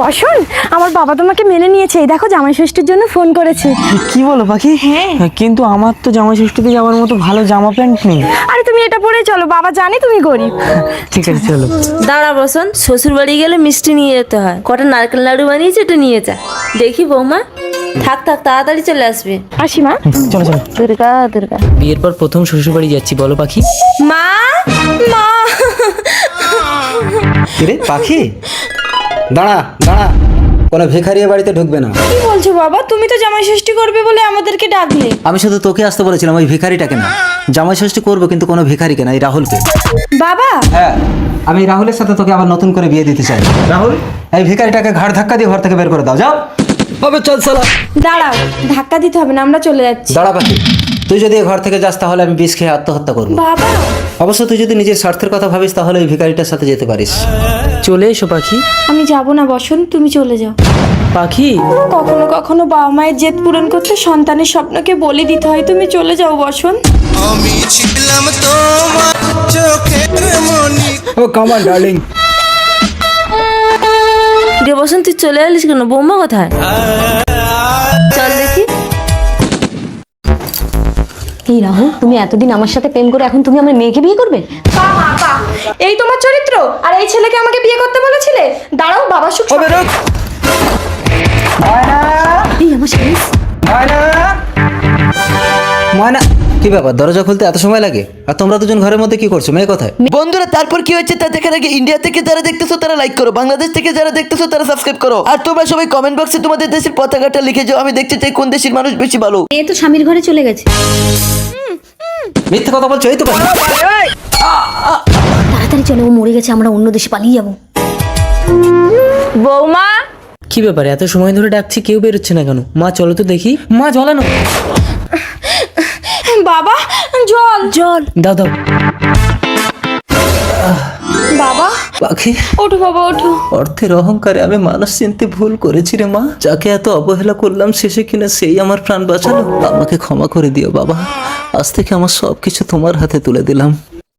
বসুন, আমার বাবা তোমাকে মেনে নিয়েছে। এই দেখো জামাই ষষ্ঠীর জন্য ফোন করেছে। কি বলো পাখি? হ্যাঁ। কিন্তু আমার তো জামা ষষ্ঠীতে যাওয়ার মতো ভালো জামা প্যান্ট নেই। আরে তুমি এটা পরে চলো, বাবা জানে তুমি গরিব। ঠিক আছে চলো। দাঁড়া বসন, শ্বশুর বাড়ি গেলে মিষ্টি নিয়ে যেতে হয়। কটা নারকেল লাড়ু বানিয়েছে, এটা নিয়ে যা। দেখি বৌমা, থাক থাক, তাড়াতাড়ি চলে আসবে। আসি মা। চলো চলো। দুর্গা দুর্গা। বিয়ের পর প্রথম শ্বশুর বাড়ি যাচ্ছি, বলো পাখি। মা মা, কিরে পাখি, দাঁড়া দাঁড়া, কোনো ভিখারিয়া বাড়িতে ঢুকবে না। কি বলছো বাবা? তুমি তো জামাই ষষ্ঠী করবে বলে আমাদেরকে ডাকলে। আমি শুধু তোকে আসতে বলেছিলাম, ওই ভিখারিটাকে না। জামাই ষষ্ঠী করবো কিন্তু কোনো ভিখারিকে না, এই রাহুলকে। বাবা হ্যাঁ, আমি রাহুলের সাথে তোকে আবার নতুন করে বিয়ে দিতে চাই। রাহুল, এই ভিখারিটাকে ঘাড় ধাক্কা দিয়ে ঘর থেকে বের করে দাও, যাও। হবে, চল চলো। দাঁড়াও, ধাক্কা দিতে হবে না, আমরা চলে যাচ্ছি। দাঁড়া পাখি, তুই যদি এ ঘর থেকে যাস তাহলে আমি বিষ খেয়ে আত্মহত্যা করবো। বাবা অবশ্য তুই যদি নিজের স্বার্থের কথা ভাবিস তাহলে এই ভিখারিটার সাথে যেতে পারিস। চলে এসো পাখি। আমি যাব না বসুন, তুমি চলে যাও। পাখি, কখনো কখনো বাবা মায়ের জেদ পূরণ করতে সন্তানের স্বপ্নকে বলি দিতে হয়। তুমি চলে যাও বসুন। আমি ছিলাম তোমার চোখের মনি। ও কাম অন ডার্লিং। রে বসন, তুই চলে এলিস কেন? বৌমা কোথায়? চল দেখি। এই রাহুল, তুমি এতদিন আমার সাথে প্রেম করে এখন তুমি আমার মেয়েকে বিয়ে করবে? এই তোমার চরিত্র? আর এই ছেলেকে আমাকে বিয়ে করতে বলেছিলে? দাঁড়াও, বাবা সুখ। এই আমার স্বামী। ময়না, কি ব্যাপার, দরজা খুলতে এত সময় লাগে? আর তোমরা দুজন ঘরের মধ্যে কি করছো? মেয়ে কোথায়? বন্ধুরা, তারপর কি হচ্ছে তা দেখার আগে ইন্ডিয়া থেকে যারা দেখতেছো তারা লাইক করো, বাংলাদেশ থেকে যারা দেখতেছো তারা সাবস্ক্রাইব করো, আর তোমরা সবাই কমেন্ট বক্সে তোমাদের দেশের পতাকাটা লিখে যাও। আমি দেখতে চাই কোন দেশের মানুষ বেশি ভালো। মেয়ে তো স্বামীর ঘরে চলে গেছে। মিথ্যে কথা বলছো? এই তো তাড়াতাড়ি চলো, ও মরে গেছে, আমরা অন্য দেশে পালিয়ে যাবো। বৌমা, কি ব্যাপার, এত সময় ধরে ডাকছি কেউ বেরোচ্ছে না কেন? মা চলো তো দেখি। মা জলানো। বাবা জল। জল। দাও দাও। বাবা পাখি, ওঠো বাবা, ওঠো। অর্থের অহংকারে আমি মানুষ চিনতে ভুল করেছি রে মা। যাকে এত অবহেলা করলাম শেষে কিনা সেই আমার প্রাণ বাঁচালো। আমাকে ক্ষমা করে দিও বাবা, আজ থেকে আমার সবকিছু তোমার হাতে তুলে দিলাম।